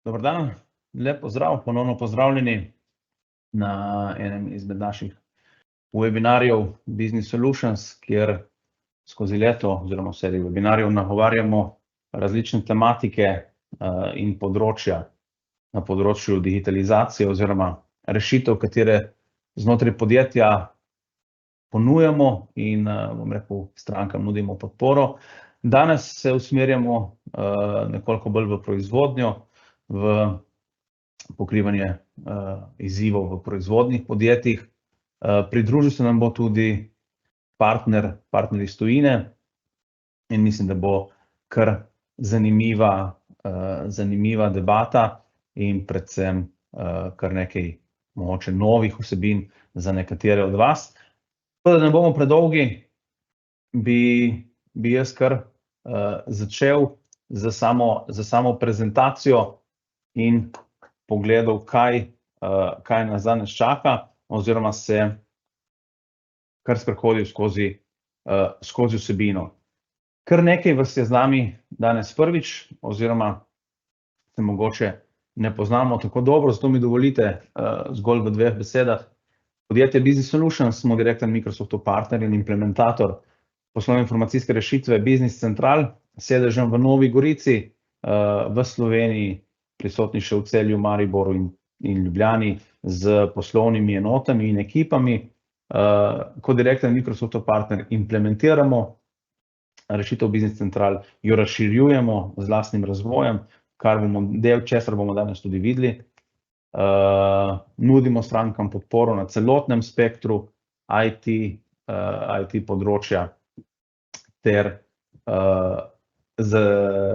Dober dan, lep pozdrav, ponovno pozdravljeni na enem izmed naših webinarjev Business Solutions, kjer skozi leto oziroma v seriji webinarjev nagovarjamo različne tematike in področja na področju digitalizacije oziroma rešitev, katere znotraj podjetja ponujamo in, bom rekel, strankam nudimo podporo. Danes se usmerjamo nekoliko bolj v proizvodnjo, v pokrivanje izzivov v proizvodnih podjetjih. Pridružil se nam bo tudi partner iz tujine in mislim, da bo kar zanimiva debata in predvsem kar nekaj mogoče novih vsebin za nekatere od vas. Da ne bomo predolgi, bi jaz kar začel za samo prezentacijo in pogledal, kaj nas danes čaka, oziroma se kar sprehodil skozi vsebino. Kar nekaj vas je z nami danes prvič, oziroma se mogoče ne poznamo tako dobro, zato mi dovolite zgolj v dveh besedah. Podjetje Business Solutions smo direkten Microsoftov partner in implementator poslovne informacijske rešitve Business Central, sedežem v Novi Gorici, v Sloveniji, prisotni še v Celju, Mariboru in Ljubljani z poslovnimi enotami in ekipami. Kot direkten Microsoftov partner implementiramo rešitev Business Central, jo razširjujemo z lastnim razvojem, del česar bomo danes tudi videli. Nudimo strankam podporo na celotnem spektru IT področja ter z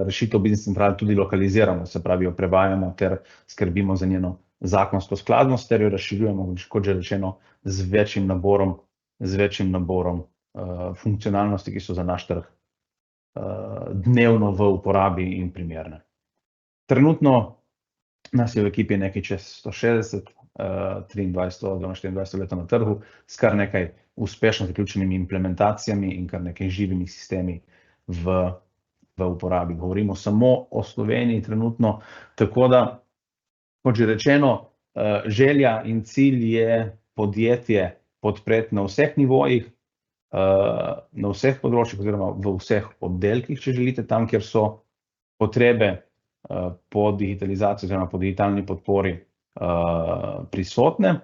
rešitev Business Central tudi lokaliziramo, se pravi, jo prevajamo ter skrbimo za njeno zakonsko skladnost ter jo razširjujemo, kot že rečeno, z večjim naborom funkcionalnosti, ki so za naš trg dnevno v uporabi in primerne. Trenutno nas je v ekipi nekaj čez 160, 23 oziroma 24 let na trgu, s kar nekaj uspešno zaključenimi implementacijami in kar nekaj živimi sistemi v uporabi. Govorimo samo o Sloveniji trenutno, tako da, kot že rečeno, želja in cilj je podjetje podpreti na vseh nivojih, na vseh področjih oziroma v vseh oddelkih, če želite, tam, kjer so potrebe po digitalizaciji oziroma po digitalni podpori prisotne.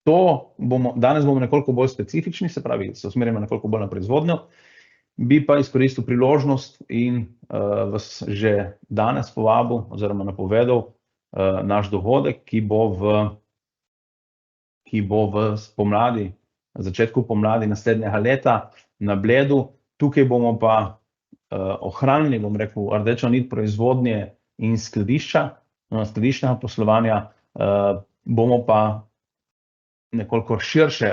Danes bomo nekoliko bolj specifični, se pravi, se usmerjamo nekoliko bolj na proizvodnjo, bi pa izkoristil priložnost in vas že danes povabil oziroma napovedal naš dogodek, ki bo v spomladi, začetku pomladi naslednjega leta na Bledu. Tukaj bomo pa ohranili, bom rekel, rdečo nit proizvodnje in skladiščnega poslovanja, bomo pa nekoliko širše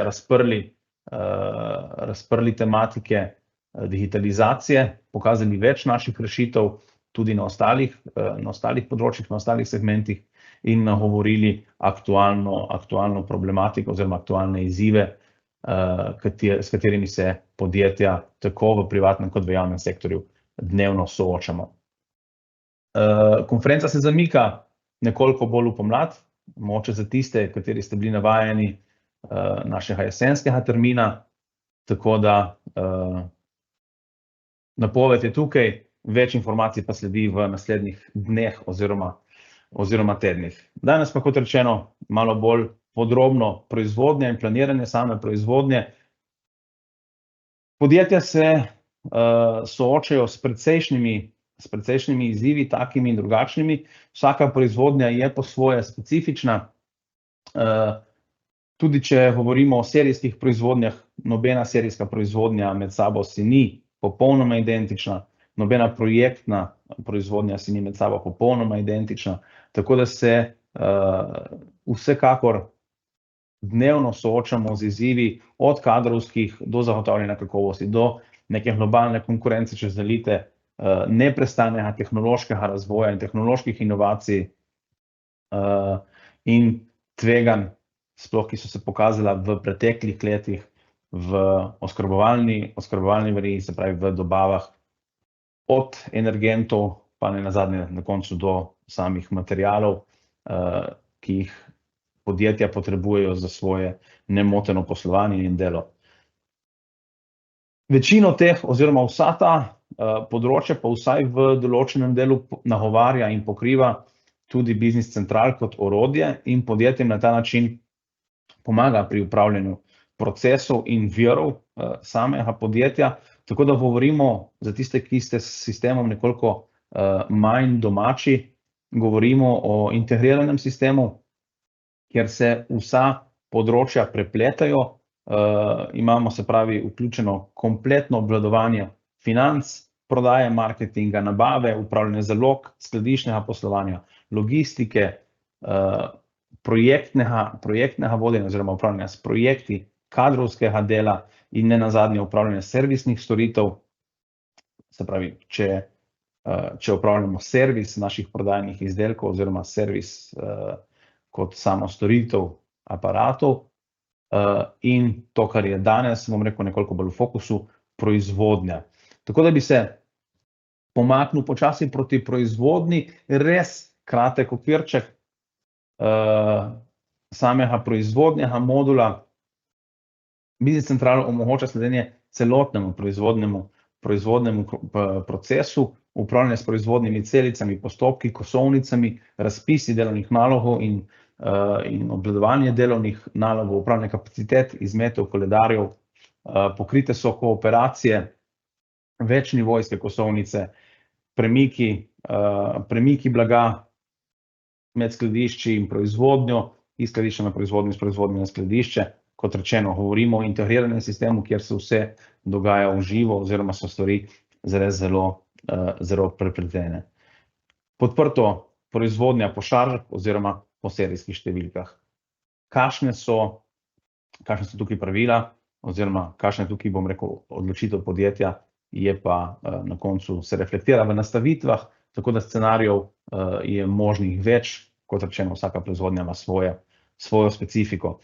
razprli tematike digitalizacije, pokazali več naših rešitev tudi na ostalih področjih, na ostalih segmentih in nagovorili aktualno problematiko oziroma aktualne izzive, s katerimi se podjetja tako v privatnem kot v javnem sektorju dnevno soočamo. Konferenca se zamika nekoliko bolj v pomlad, mogoče za tiste, kateri ste bili navajeni našega jesenskega termina, tako da napoved je tukaj, več informacij pa sledi v naslednjih dneh oziroma tednih. Danes pa, kot rečeno, malo bolj podrobno proizvodnje in planiranje same proizvodnje. Podjetja se soočajo s precejšnjimi izzivi, takimi in drugačnimi. Vsaka proizvodnja je po svoje specifična. Tudi če govorimo o serijskih proizvodnjah, nobena serijska proizvodnja med sabo si ni popolnoma identična, nobena projektna proizvodnja si ni med sabo popolnoma identična, tako da se vsekakor dnevno soočamo z izzivi od kadrovskih do zagotavljanja kakovosti, do neke globalne konkurence, če želite, neprestanega tehnološkega razvoja in tehnoloških inovacij in tveganj, sploh ki so se pokazala v preteklih letih v oskrbovalni verigi, se pravi v dobavah od energentov, pa ne nazadnje na koncu do samih materialov, ki jih podjetja potrebujejo za svoje nemoteno poslovanje in delo. Večino teh oziroma vsa ta področja pa vsaj v določenem delu nagovarja in pokriva tudi Business Central kot orodje in podjetjem na ta način pomaga pri upravljanju procesov in virov samega podjetja. Tako da govorimo za tiste, ki ste s sistemom nekoliko manj domači, govorimo o integriranem sistemu, kjer se vsa področja prepletajo. Imamo, se pravi, vključeno kompletno obvladovanje financ, prodaje, marketinga, nabave, upravljanje zalog, skladiščnega poslovanja, logistike, projektnega vodenja oziroma upravljanja s projekti, kadrovskega dela in nenazadnje upravljanje servisnih storitev. Se pravi, če upravljamo servis naših prodajnih izdelkov oziroma servis kot samo storitev aparatov, in to, kar je danes, bom rekel, nekoliko bolj v fokusu, proizvodnja. Tako da bi se pomaknil počasi proti proizvodnji, res kratek okvirček samega proizvodnega modula. Business Central omogoča sledenje celotnemu proizvodnemu procesu, upravljanje s proizvodnimi celicami, postopki, kosovnicami, razpisi delovnih nalogov in obvladovanje delovnih nalogov, upravljanje kapacitet, izmetov, koledarjev, pokrite so kooperacije, večnivojske kosovnice, premiki blaga med skladišči in proizvodnjo, iz skladišča na proizvodnjo, iz proizvodnje na skladišče. Kot rečeno, govorimo o integriranem sistemu, kjer se vse dogaja v živo oziroma so stvari zelo prepletene. Podprto proizvodnja po šaržah oziroma po serijskih številkah. Kakšne so tukaj pravila oziroma kakšna je tukaj, bom rekel, odločitev podjetja, je pa na koncu se reflektira v nastavitvah, tako da scenarijev je možnih več, kot rečeno, vsaka proizvodnja ima svojo specifiko.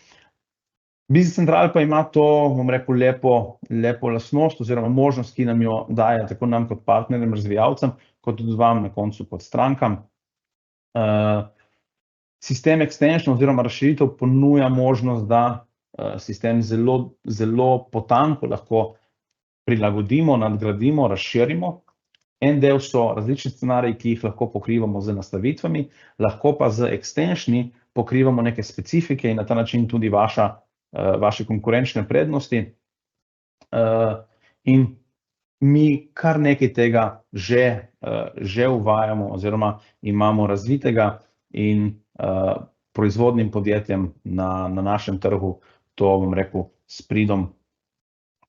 Business Central pa ima to, bom rekel, lepo lastnost oziroma možnost, ki nam jo daje tako nam kot partnerjem, razvijalcem, kot tudi vam na koncu kot strankam. Sistem extension oziroma razširitev ponuja možnost, da sistem zelo potanko lahko prilagodimo, nadgradimo, razširimo. En del so različni scenariji, ki jih lahko pokrivamo z nastavitvami, lahko pa z extensioni pokrivamo neke specifike in na ta način tudi vaše konkurenčne prednosti. In mi kar nekaj tega že uvajamo oziroma imamo razvitega in proizvodnim podjetjem na našem trgu to, bom rekel, s pridom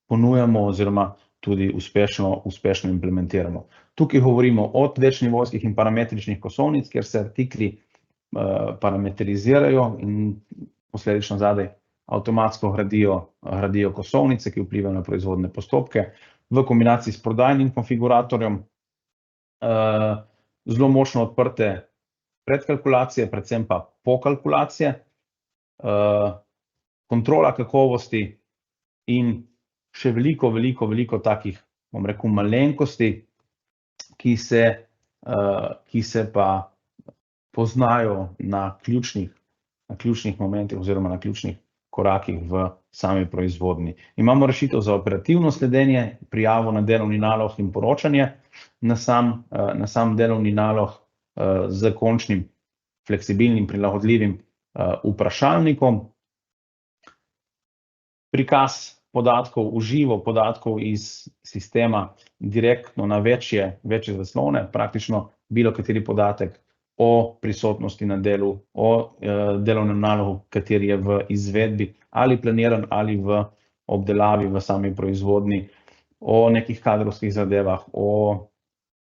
ponujamo oziroma tudi uspešno implementiramo. Tukaj govorimo od večnivojskih in parametričnih kosovnic, kjer se artikli parametrizirajo in posledično zadaj avtomatsko gradijo kosovnice, ki vplivajo na proizvodne postopke, v kombinaciji s prodajnim konfiguratorjem, zelo močno odprte predkalkulacije, predvsem pa pokalkulacije, kontrola kakovosti in še veliko takih, bom rekel, malenkosti, ki se pa poznajo na ključnih momentih oziroma na ključnih korakih v sami proizvodnji. Imamo rešitev za operativno sledenje, prijavo na delovni nalog in poročanje na sam delovni nalog z končnim fleksibilnim, prilagodljivim vprašalnikom. Prikaz podatkov v živo, podatkov iz sistema direktno na večje zaslone, praktično bilo kateri podatek o prisotnosti na delu, o delovnem nalogu, kateri je v izvedbi ali planiran ali v obdelavi v sami proizvodnji, o nekih kadrovskih zadevah, o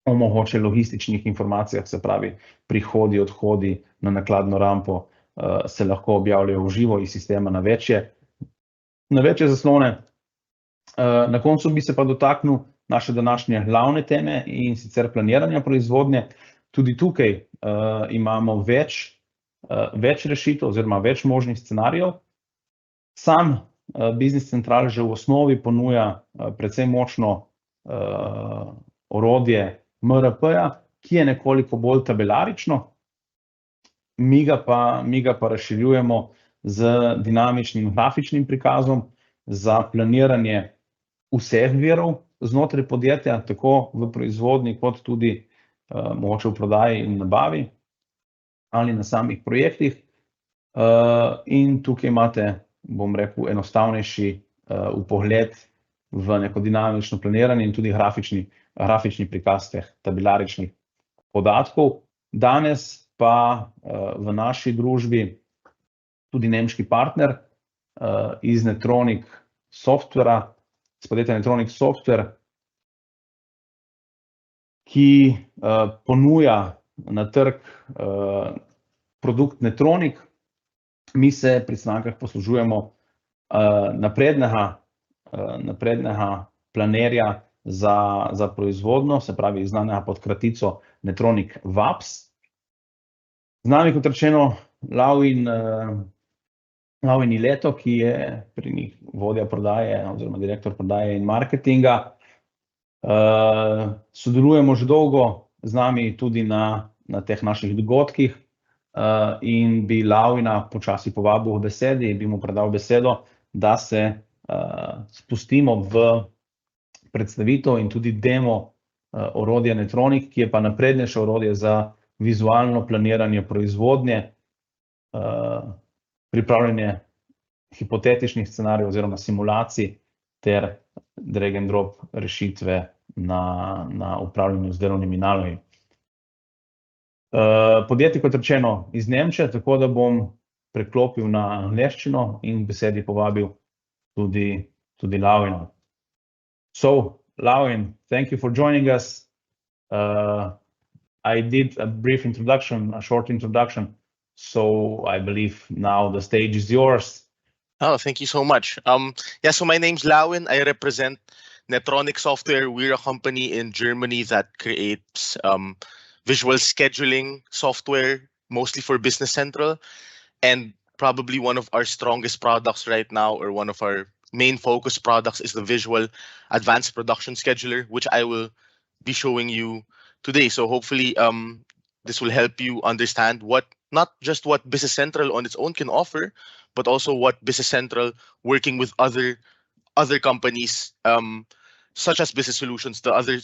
mogoče logističnih informacijah, se pravi prihodi, odhodi na nakladno rampo, se lahko objavljajo v živo iz sistema na večje zaslone. Na koncu bi se pa dotaknil naše današnje glavne teme in sicer planiranja proizvodnje. Tudi tukaj imamo več rešitev oziroma več možnih scenarijev. Sam Business Central že v osnovi ponuja precej močno orodje MRP-ja, ki je nekoliko bolj tabelarično. Mi ga pa razširjujemo z dinamičnim grafičnim prikazom za planiranje vseh virov znotraj podjetja, tako v proizvodnji kot tudi mogoče v prodaji in nabavi ali na samih projektih. In tukaj imate, bom rekel, enostavnejši vpogled v neko dinamično planiranje in tudi grafični prikaz teh tabelaričnih podatkov. Danes pa v naši družbi tudi nemški partner iz Netronic Softwarea, iz podjetja Netronic Software, ki ponuja na trg produkt Netronic. Mi se pri strankah poslužujemo naprednega planerja za proizvodnjo, se pravi znanega pod kratico Netronic VAPS. Z nami, kot rečeno, Lauin Ileto, ki je pri njih vodja prodaje oziroma direktor prodaje in marketinga. Sodelujemo že dolgo z nami tudi na teh naših dogodkih in bi Lauina počasi povabil v besedi, bi mu predal besedo, da se spustimo v predstavitev in tudi demo orodja Netronic, ki je pa naprednejše orodje za vizualno planiranje proizvodnje, pripravljanje hipotetičnih scenarijev oziroma simulacij ter drag and drop rešitve na upravljanju z delovnimi nalogami. Podjetje, kot rečeno, iz Nemčije, tako da bom preklopil na angleščino in k besedi povabil tudi Lauina. So, Lauin, thank you for joining us. I did a brief introduction, a short introduction, so I believe now the stage is yours. Oh, thank you so much. So my name's Lauin. I represent Netronic Software. We're a company in Germany that creates visual scheduling software, mostly for Business Central. And probably one of our strongest products right now, or one of our main focus products, is the Visual Advanced Production Scheduler, which I will be showing you today. So hopefully this will help you understand not just what Business Central on its own can offer, but also what Business Central working with other companies, such as Business Solutions, the other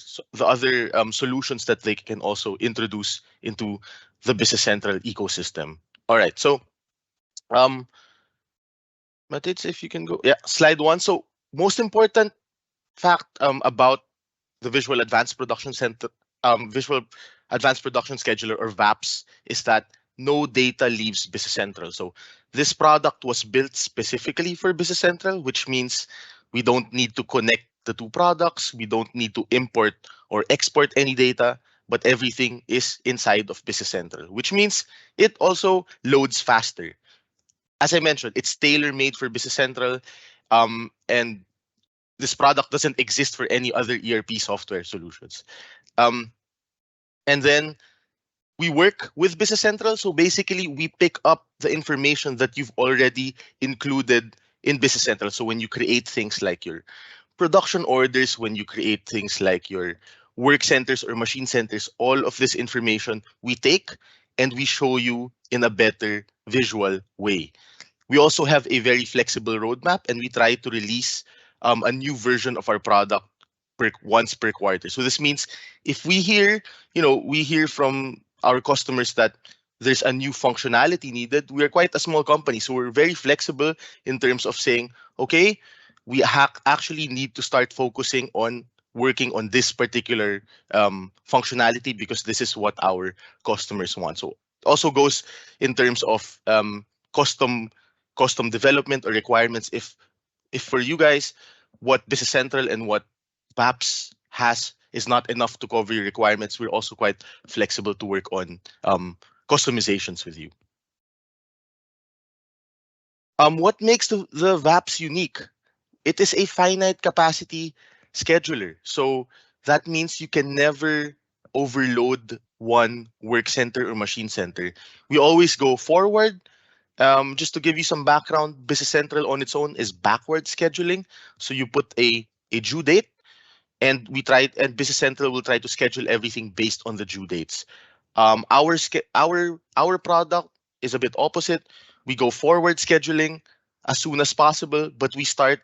solutions that they can also introduce into the Business Central ecosystem. All right, so Matic, if you can go, slide 1. So most important fact about the Visual Advanced Production Scheduler, or VAPS, is that no data leaves Business Central. So this product was built specifically for Business Central, which means we don't need to connect the two products. We don't need to import or export any data, but everything is inside of Business Central, which means it also loads faster. As I mentioned, it's tailor-made for Business Central, and this product doesn't exist for any other ERP software solutions. And then we work with Business Central. So basically, we pick up the information that you've already included in Business Central. So when you create things like your production orders, when you create things like your work centers or machine centers, all of this information we take and we show you in a better visual way. We also have a very flexible roadmap, and we try to release a new version of our product once per quarter. So this means if we hear from our customers that there's a new functionality needed, we are quite a small company, so we're very flexible in terms of saying, okay, we actually need to start focusing on working on this particular functionality because this is what our customers want. So it also goes in terms of custom development or requirements. If for you guys, what Business Central and what VAPS has is not enough to cover your requirements, we're also quite flexible to work on customizations with you. What makes the VAPS unique? It is a finite capacity scheduler. So that means you can never overload one work center or machine center. We always go forward. Just to give you some background, Business Central on its own is backward scheduling. So you put a due date, and Business Central will try to schedule everything based on the due dates. Our product is a bit opposite. We go forward scheduling as soon as possible, but we start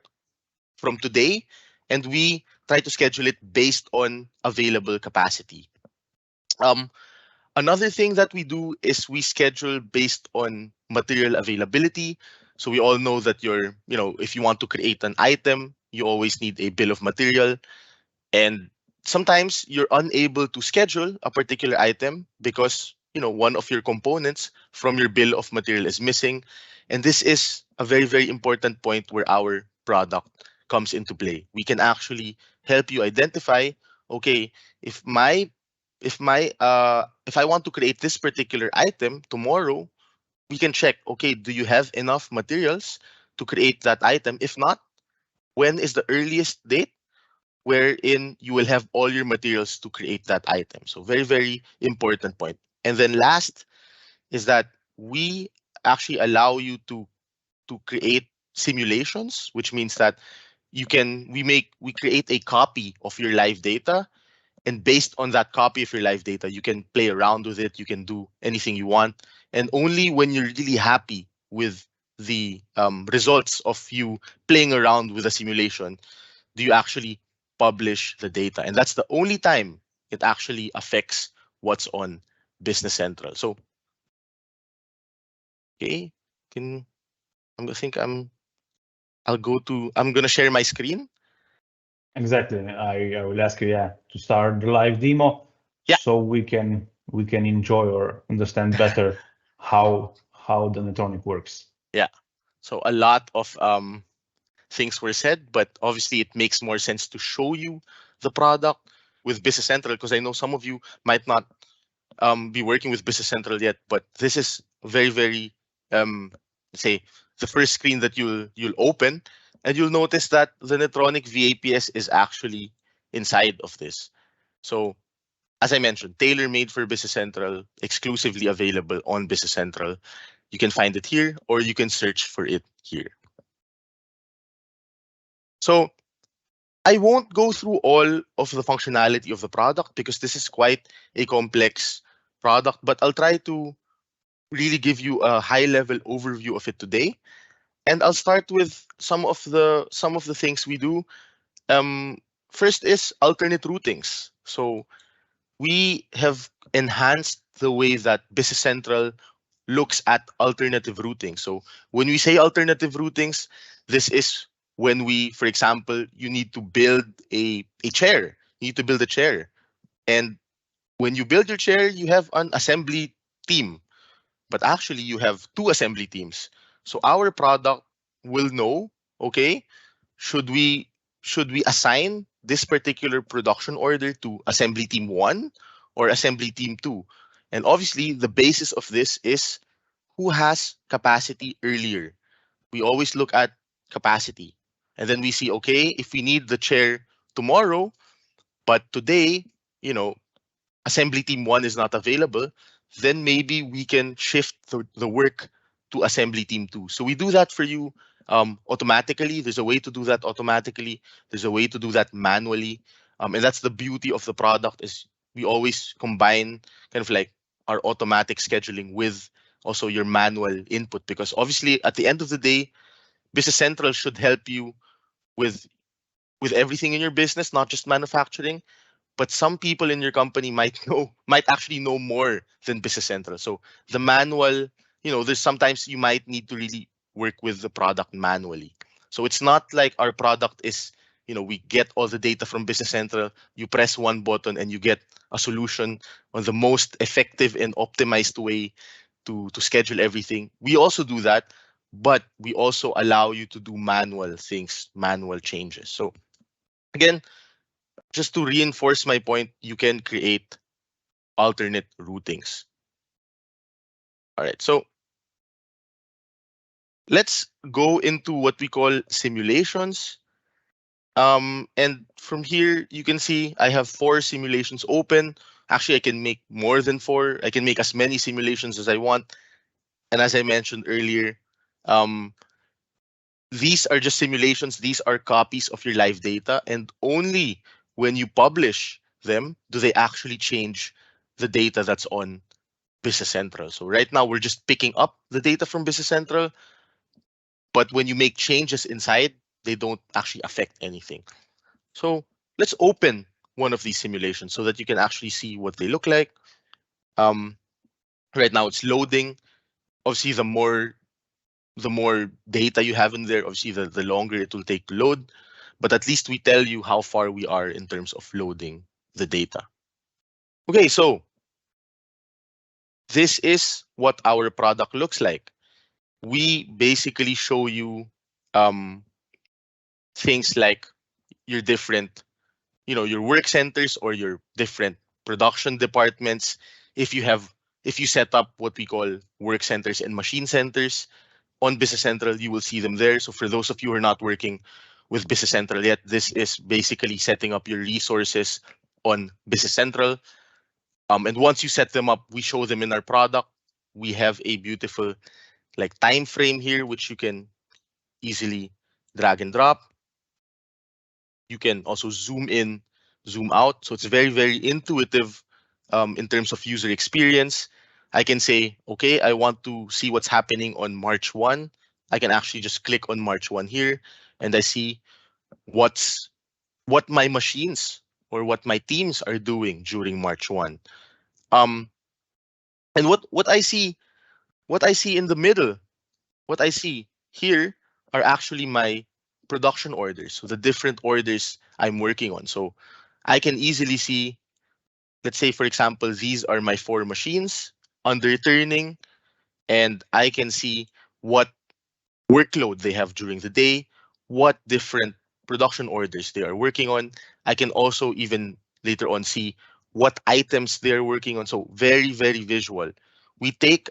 from today and we try to schedule it based on available capacity. Another thing that we do is we schedule based on material availability. So we all know that if you want to create an item, you always need a bill of material. And sometimes you're unable to schedule a particular item because one of your components from your bill of material is missing. And this is a very, very important point where our product comes into play. We can actually help you identify, okay, if I want to create this particular item tomorrow, we can check, okay, do you have enough materials to create that item? If not, when is the earliest date wherein you will have all your materials to create that item? So very, very important point. And then last is that we actually allow you to create simulations, which means that we create a copy of your live data. And based on that copy of your live data, you can play around with it. You can do anything you want. And only when you're really happy with the results of you playing around with a simulation do you actually publish the data. And that's the only time it actually affects what's on Business Central. So, okay, I'm gonna share my screen. Exactly. I will ask you, to start the live demo, so we can enjoy or understand better how the Netronic works. Yeah. So a lot of things were said, but obviously it makes more sense to show you the product with Business Central, because I know some of you might not be working with Business Central yet, but this is very, very say the first screen that you'll open, and you'll notice that the Netronic VAPS is actually inside of this. So as I mentioned, tailor-made for Business Central, exclusively available on Business Central. You can find it here, or you can search for it here. So I won't go through all of the functionality of the product because this is quite a complex product, but I'll try to really give you a high-level overview of it today. And I'll start with some of the things we do. First is alternate routings. So we have enhanced the way that Business Central looks at alternative routing. So when we say alternative routings, this is when for example, you need to build a chair. You need to build a chair. And when you build your chair, you have an assembly team. But actually, you have two assembly teams. So our product will know, okay, should we assign this particular production order to assembly team 1 or assembly team 2? And obviously, the basis of this is who has capacity earlier. We always look at capacity. And then we see, okay, if we need the chair tomorrow, but today, assembly team 1 is not available, then maybe we can shift the work to assembly team 2. So we do that for you automatically. There's a way to do that automatically. There's a way to do that manually. And that's the beauty of the product, is we always combine kind of like our automatic scheduling with also your manual input, because obviously at the end of the day, Business Central should help you with everything in your business, not just manufacturing. But some people in your company might actually know more than Business Central. So the manual, there's sometimes you might need to really work with the product manually. So it's not like our product is, we get all the data from Business Central, you press one button and you get a solution on the most effective and optimized way to schedule everything. We also do that, but we also allow you to do manual things, manual changes. So again, just to reinforce my point, you can create alternate routings. All right, so let's go into what we call simulations. And from here, you can see I have 4 simulations open. Actually, I can make more than 4. I can make as many simulations as I want. And as I mentioned earlier, these are just simulations. These are copies of your live data. And only when you publish them, do they actually change the data that's on Business Central? So right now we're just picking up the data from Business Central, but when you make changes inside, they don't actually affect anything. So let's open one of these simulations so that you can actually see what they look like. Right now it's loading. Obviously, the more data you have in there, obviously the longer it will take to load, but at least we tell you how far we are in terms of loading the data. Okay, so this is what our product looks like. We basically show you things like your different, your work centers or your different production departments. If you set up what we call work centers and machine centers on Business Central, you will see them there. So for those of you who are not working with Business Central yet, this is basically setting up your resources on Business Central. And once you set them up, we show them in our product. We have a beautiful time frame here, which you can easily drag and drop. You can also zoom in, zoom out. So it's very, very intuitive in terms of user experience. I can say, okay, I want to see what's happening on March 1. I can actually just click on March 1 here, and I see what my machines or what my teams are doing during March 1. And what I see in the middle, what I see here are actually my production orders. So the different orders I'm working on. So I can easily see, let's say, for example, these are my 4 machines under turning, and I can see what workload they have during the day, what different production orders they are working on. I can also even later on see what items they're working on. So very, very visual. We take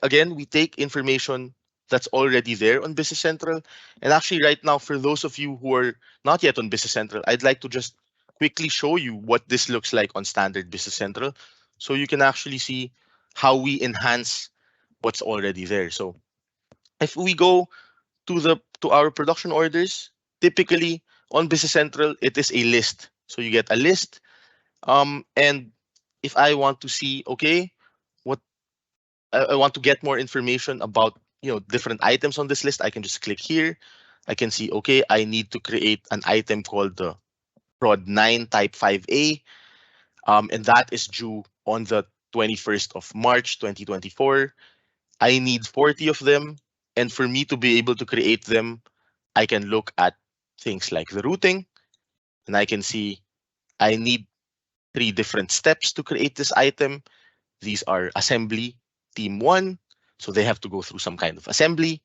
information that's already there on Business Central. And actually right now, for those of you who are not yet on Business Central, I'd like to just quickly show you what this looks like on standard Business Central. So you can actually see how we enhance what's already there. So if we go to our production orders, typically on Business Central, it is a list. So you get a list. And if I want to see, okay, what I want to get more information about, different items on this list, I can just click here. I can see, okay, I need to create an item called the prod 9 type 5A. And that is due on the 21st of March, 2024. I need 40 of them. And for me to be able to create them, I can look at things like the routing, and I can see I need 3 different steps to create this item. These are assembly team 1. So they have to go through some kind of assembly.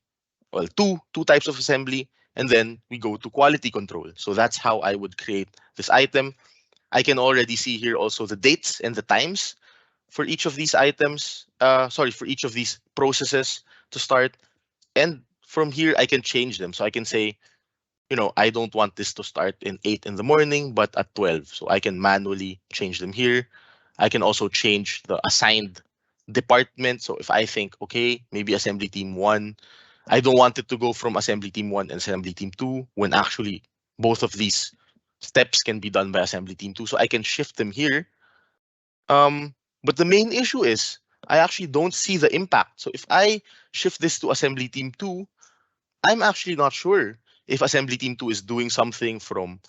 Well, two types of assembly. And then we go to quality control. So that's how I would create this item. I can already see here also the dates and the times for each of these items. For each of these processes to start. And from here, I can change them. So I can say, I don't want this to start in 8 in the morning, but at 12. So I can manually change them here. I can also change the assigned department. So if I think, okay, maybe assembly team 1, I don't want it to go from assembly team 1 and assembly team 2 when actually both of these steps can be done by assembly team 2. So I can shift them here. But the main issue is I actually don't see the impact. So if I shift this to assembly team 2, I'm actually not sure if assembly team 2 is doing something from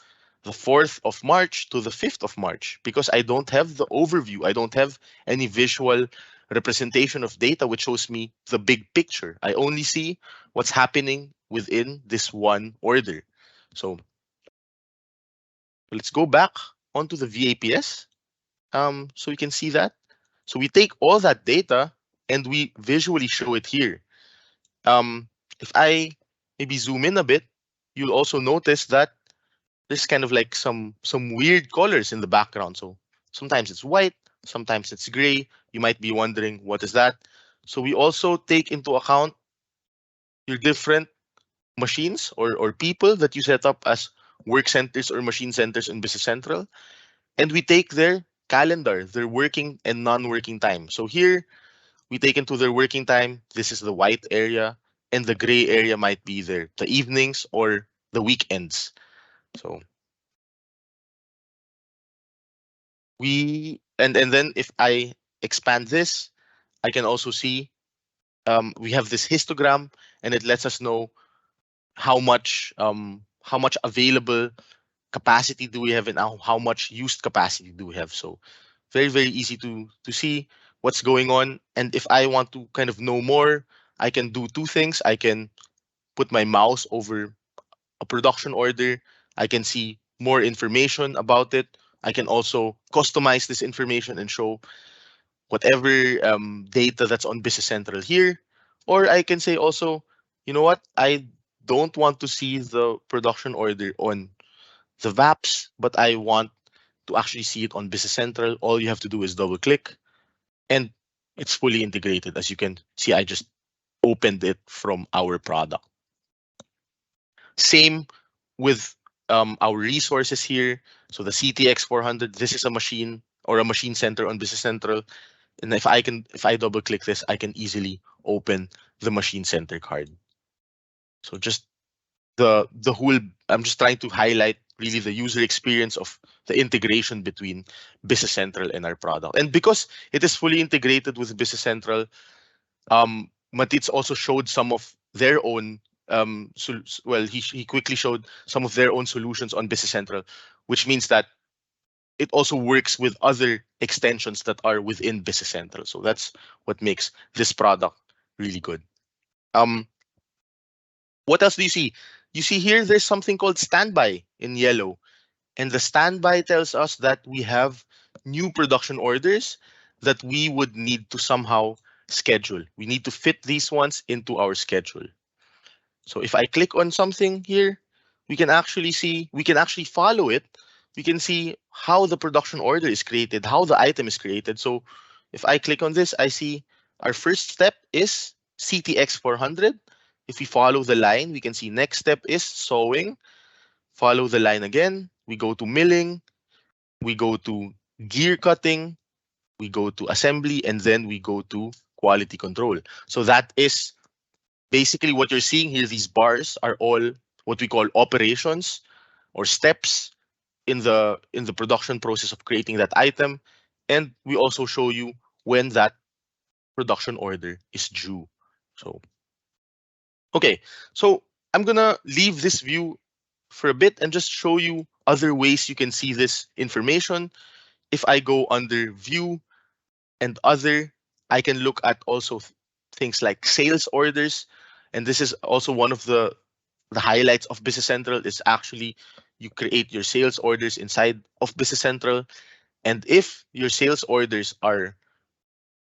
the 4th of March to the 5th of March because I don't have the overview. I don't have any visual representation of data which shows me the big picture. I only see what's happening within this one order. So let's go back onto the VAPS so we can see that. So we take all that data and we visually show it here. If I maybe zoom in a bit, you'll also notice that there's kind of like some weird colors in the background. So sometimes it's white, sometimes it's gray. You might be wondering, what is that? So we also take into account your different machines or people that you set up as work centers or machine centers in Business Central. And we take their calendar, their working and non-working time. So here we take into their working time. This is the white area, and the gray area might be the evenings or the weekends. So and then if I expand this, I can also see we have this histogram, and it lets us know how much available capacity do we have and how much used capacity do we have. So very easy to see what's going on. And if I want to kind of know more, I can do two things. I can put my mouse over a production order. I can see more information about it. I can also customize this information and show whatever data that's on Business Central here. Or I can say also, you know what, I don't want to see the production order on the VAPS, but I want to actually see it on Business Central. All you have to do is double click and it's fully integrated. As you can see, I just opened it from our product. Same with our resources here. So the CTX 400, this is a machine or a machine center on Business Central. And if I double click this, I can easily open the machine center card. So just the whole, I'm just trying to highlight really the user experience of the integration between Business Central and our product. And because it is fully integrated with Business Central, Matitz also showed some of their own he quickly showed some of their own solutions on Business Central, which means that it also works with other extensions that are within Business Central. So that's what makes this product really good. What else do you see? You see here, there's something called standby in yellow. And the standby tells us that we have new production orders that we would need to somehow schedule. We need to fit these ones into our schedule. So if I click on something here, we can actually follow it. We can see how the production order is created, how the item is created. So if I click on this, I see our first step is CTX 400. If we follow the line, we can see next step is sewing. Follow the line again. We go to milling. We go to gear cutting. We go to assembly, and then we go to quality control. So that is basically what you're seeing here. These bars are all what we call operations or steps in the production process of creating that item. And we also show you when that production order is due. So, okay, so I'm gonna leave this view for a bit and just show you other ways you can see this information. If I go under view and other, I can look at also things like sales orders. And this is also one of the highlights of Business Central is actually you create your sales orders inside of Business Central. And if your sales orders are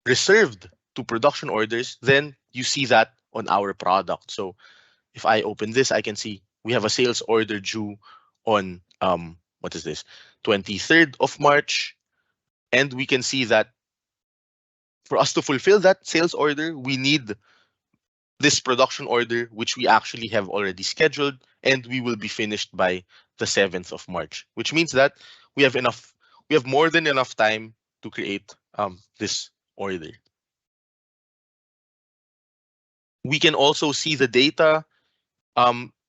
reserved to production orders, then you see that on our product. So if I open this, I can see we have a sales order due on, what is this, 23rd of March. And we can see that for us to fulfill that sales order, we need this production order, which we actually have already scheduled, and we will be finished by the 7th of March, which means that we have more than enough time to create this order. We can also see the data,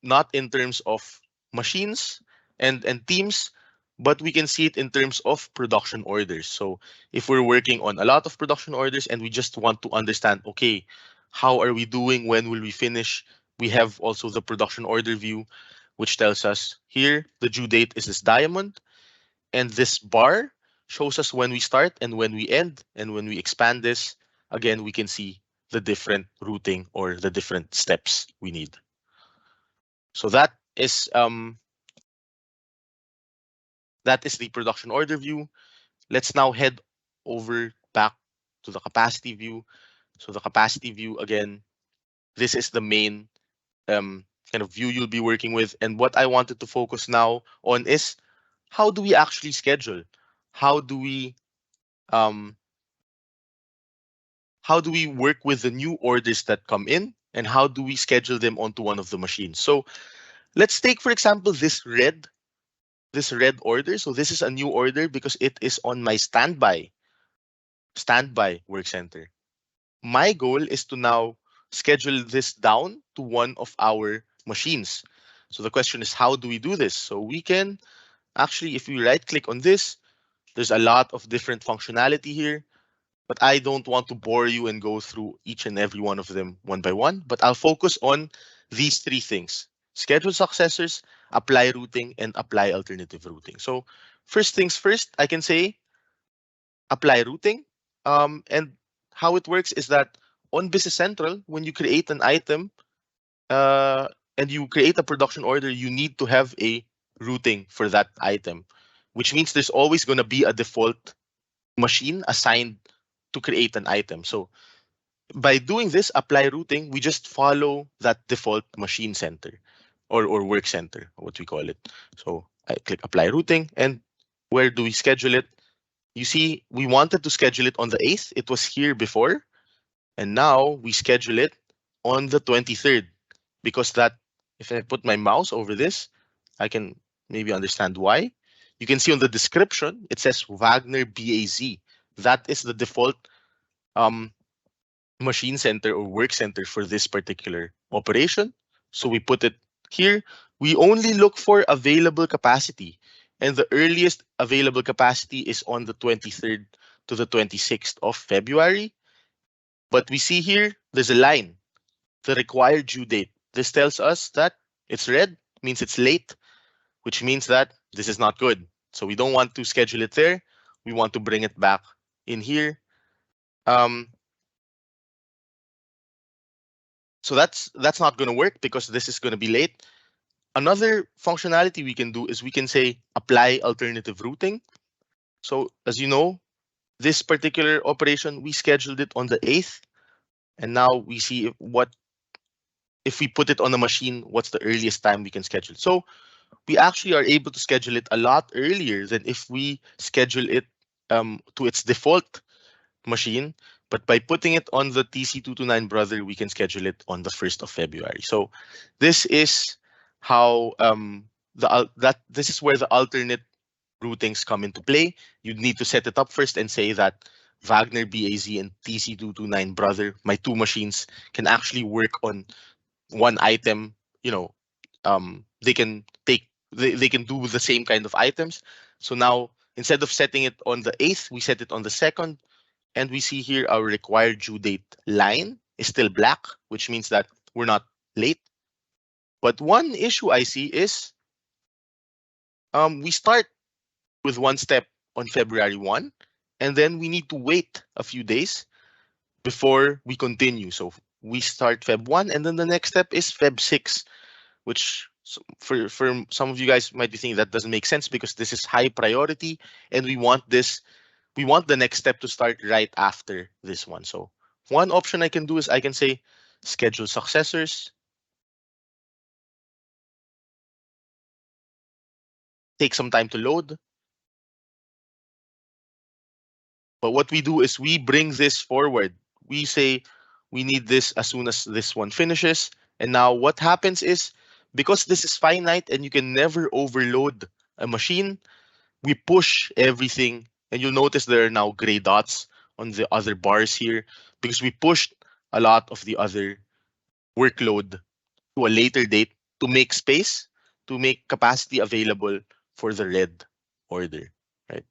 not in terms of machines and teams, but we can see it in terms of production orders. So if we're working on a lot of production orders and we just want to understand, okay, how are we doing? When will we finish? We have also the production order view, which tells us here the due date is this diamond. And this bar shows us when we start and when we end. And when we expand this, again, we can see the different routing or the different steps we need. So that is the production order view. Let's now head over back to the capacity view. So the capacity view, again, this is the main kind of view you'll be working with. And what I wanted to focus now on is how do we actually schedule? How do we work with the new orders that come in, and how do we schedule them onto one of the machines? So let's take, for example, this red order. So this is a new order because it is on my standby work center. My goal is to now schedule this down to one of our machines. So the question is, how do we do this? So we can actually, if we right click on this, There's a lot of different functionality here, but I don't want to bore you and go through each and every one of them one by one, but I'll focus on these three things: schedule successors, apply routing, and apply alternative routing. So first things first, I can say apply routing. And how it works is that on Business Central, when you create an item and you create a production order, you need to have a routing for that item, which means there's always going to be a default machine assigned to create an item. So by doing this apply routing, we just follow that default machine center or work center, what we call it. So I click apply routing, and where do we schedule it? You see, we wanted to schedule it on the 8th. It was here before, and now we schedule it on the 23rd, because that, if I put my mouse over this, I can maybe understand why. You can see on the description, it says Wagner BAZ. That is the default machine center or work center for this particular operation. So we put it here. We only look for available capacity, and the earliest available capacity is on the 23rd to the 26th of February. But we see here, there's a line, the required due date. This tells us that it's red, means it's late, which means that this is not good. So we don't want to schedule it there. We want to bring it back in here. So that's not going to work because this is going to be late. Another functionality we can do is we can say apply alternative routing. So as you know, this particular operation, we scheduled it on the 8th. And now we see if we put it on a machine, what's the earliest time we can schedule. So we actually are able to schedule it a lot earlier than if we schedule it to its default machine. But by putting it on the TC229 brother, we can schedule it on the 1st of February. So this is how this is where the alternate routings come into play. You'd need to set it up first and say that Wagner BAZ and TC229 brother, my two machines, can actually work on one item. You know, they can do the same kind of items. So now instead of setting it on the 8th, we set it on the 2nd. And we see here our required due date line is still black, which means that we're not late. But one issue I see is we start with one step on February 1, and then we need to wait a few days before we continue. So we start Feb 1, and then the next step is Feb 6, which for some of you guys might be thinking that doesn't make sense because this is high priority, and we want the next step to start right after this one. So one option I can do is I can say schedule successors. Take some time to load. But what we do is we bring this forward. We say we need this as soon as this one finishes. And now what happens is, because this is finite and you can never overload a machine, we push everything. And you'll notice there are now gray dots on the other bars here because we pushed a lot of the other workload to a later date to make space, to make capacity available for the red order, right?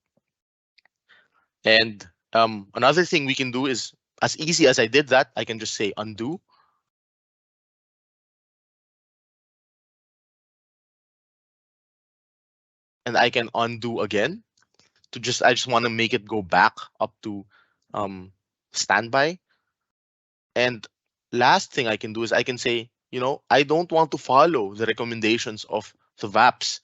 And another thing we can do is, as easy as I did that, I can just say undo. And I can undo again. I just want to make it go back up to standby. And last thing I can do is I can say, I don't want to follow the recommendations of the VAPS.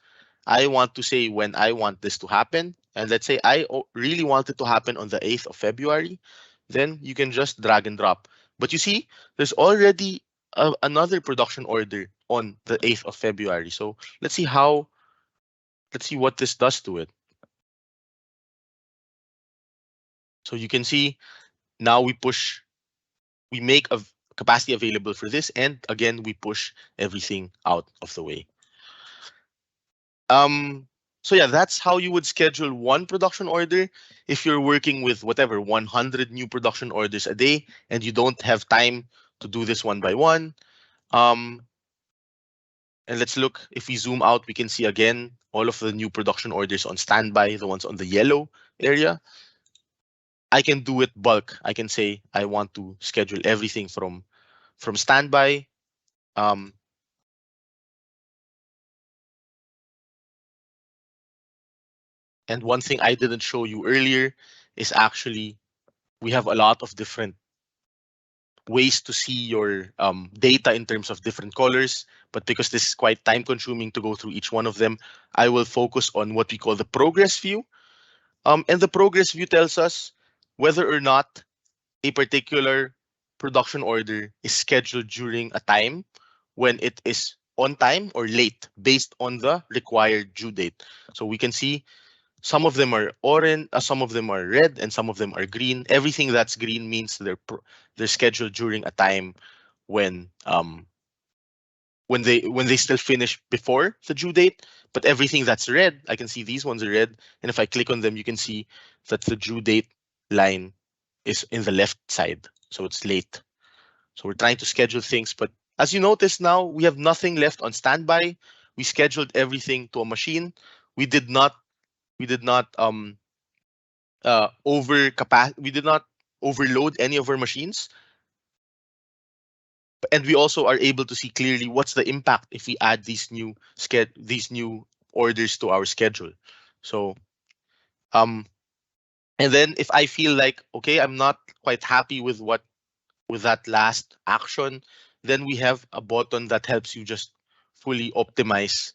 I want to say when I want this to happen. And let's say I really want it to happen on the 8th of February. Then you can just drag and drop. But you see, there's already another production order on the 8th of February. So let's see what this does to it. So you can see now we make a capacity available for this, and again we push everything out of the way. So yeah, that's how you would schedule one production order if you're working with whatever 100 new production orders a day and you don't have time to do this one by one. And let's look, if we zoom out, we can see again all of the new production orders on standby, the ones on the yellow area, I can do it bulk. I can say I want to schedule everything from standby. And one thing I didn't show you earlier is actually we have a lot of different ways to see your data in terms of different colors. But because this is quite time consuming to go through each one of them, I will focus on what we call the progress view. And the progress view tells us whether or not a particular production order is scheduled during a time when it is on time or late based on the required due date. So we can see some of them are orange, some of them are red, and some of them are green. Everything that's green means they're scheduled during a time when they still finish before the due date. But everything that's red, I can see these ones are red, and if I click on them, you can see that the due date line is in the left side, so it's late. So we're trying to schedule things, but as you notice now, we have nothing left on standby. We scheduled everything to a machine. We did not overload any of our machines. And we also are able to see clearly what's the impact if we add these new orders to our schedule. So and then if I feel like, okay, I'm not quite happy with that last action, then we have a button that helps you just fully optimize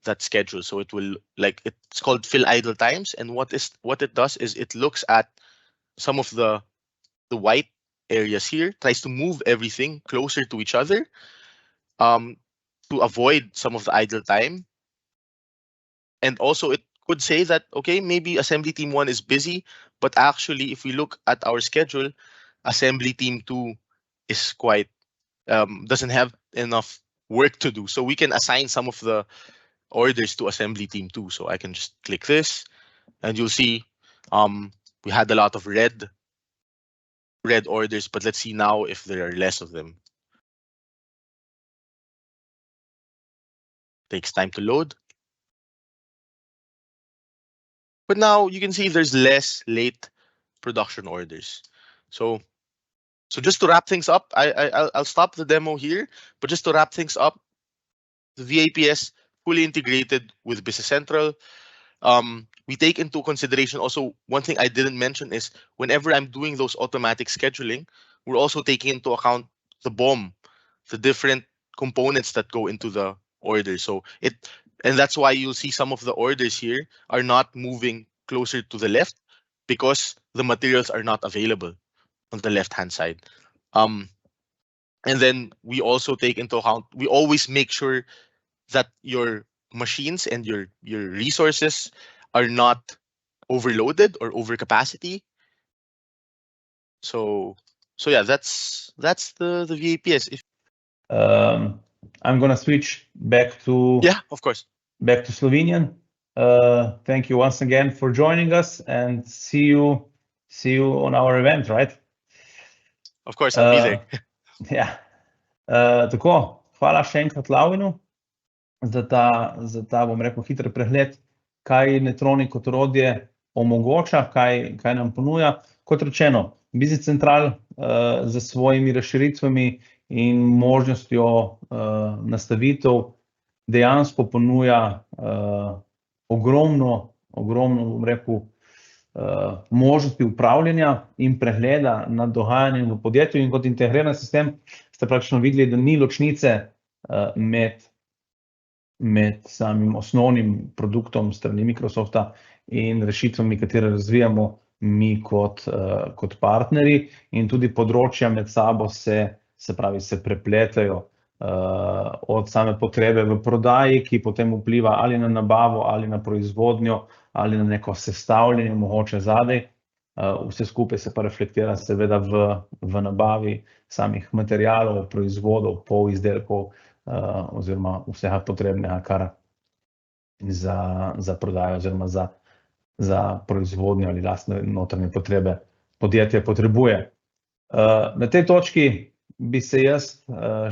that schedule. So it will, like, it's called fill idle times, and what it does is it looks at some of the white areas here, tries to move everything closer to each other to avoid some of the idle time. And also it could say that, okay, maybe assembly team 1 is busy, but actually if we look at our schedule, assembly team 2 is quite doesn't have enough work to do. So we can assign some of the orders to assembly team 2. So I can just click this and you'll see we had a lot of red orders, but let's see now if there are less of them. Takes time to load. But now you can see there's less late production orders. So just to wrap things up, I'll stop the demo here, but just to wrap things up, the VAPS fully integrated with Business Central. We take into consideration also, one thing I didn't mention is whenever I'm doing those automatic scheduling, we're also taking into account the BOM, the different components that go into the order. So and that's why you'll see some of the orders here are not moving closer to the left because the materials are not available on the left-hand side. And then we also take into account, we always make sure that your machines and your resources are not overloaded or over capacity. So yeah, that's the VAPS. I'm gonna switch back to of course, back to Slovenian. Thank you once again for joining us, and see you on our event, right? Of course, I'll be there. Ja. Tako, hvala še enkrat Lavinu za ta, bom rekel, hiter pregled, kaj Netronic kot orodje omogoča, kaj nam ponuja. Kot rečeno, Business Central z svojimi razširitvami in možnostjo nastavitev dejansko ponuja ogromno, bom rekel, možnosti upravljanja in pregleda nad dogajanjem v podjetju, in kot integriran sistem ste praktično videli, da ni ločnice med samim osnovnim produktom strani Microsofta in rešitvami, katere razvijamo mi kot partnerji, in tudi področja med sabo se prepletajo, od same potrebe v prodaji, ki potem vpliva ali na nabavo, ali na proizvodnjo, ali na neko sestavljanje mogoče zadaj. Vse skupaj se pa reflektira seveda v nabavi samih materialov, proizvodov, polizdelkov oziroma vsega potrebnega, kar za prodajo oziroma za proizvodnjo ali lastne notranje potrebe podjetje potrebuje. Na tej točki bi se jaz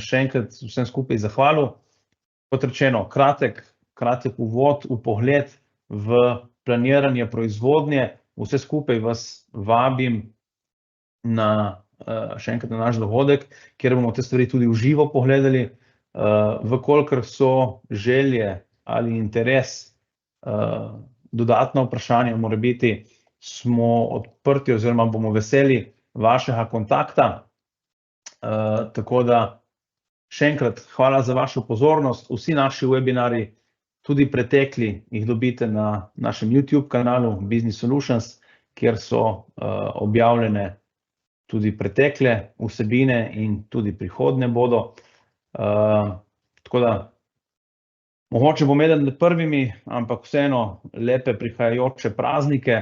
še enkrat vsem skupaj zahvalil. Kot rečeno, kratek uvod v pogled v planiranje proizvodnje, vse skupaj vas vabim še enkrat na naš dogodek, kjer bomo te stvari tudi v živo pogledali. Vkolikor so želje ali interes, dodatna vprašanja, morebiti smo odprti oziroma bomo veseli vašega kontakta. Tako da še enkrat hvala za vašo pozornost. Vsi naši webinarji, tudi pretekli, jih dobite na našem YouTube kanalu Business Solutions, kjer so objavljene tudi pretekle vsebine in tudi prihodnje bodo. Tako da, mogoče bom eden med prvimi, ampak vseeno lepe prihajajoče praznike,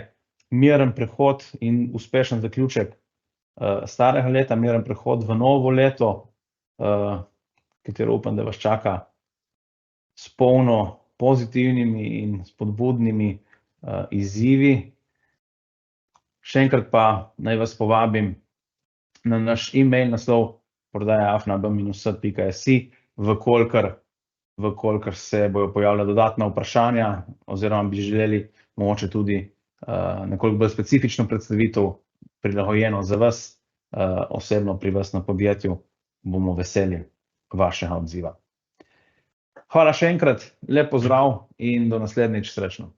miren prehod in uspešen zaključek starega leta, miren prehod v novo leto, katero upam, da vas čaka s polno pozitivnimi in spodbudnimi izzivi. Še enkrat pa naj vas povabim na naš e-mail naslov prodaja@bminus.si, vkolikor se bojo pojavila dodatna vprašanja oziroma bi želeli mogoče tudi nekoliko bolj specifično predstavitev, prilagojeno za vas, osebno pri vas na podjetju, bomo veseli vašega odziva. Hvala še enkrat, lep pozdrav in do naslednjič, srečno.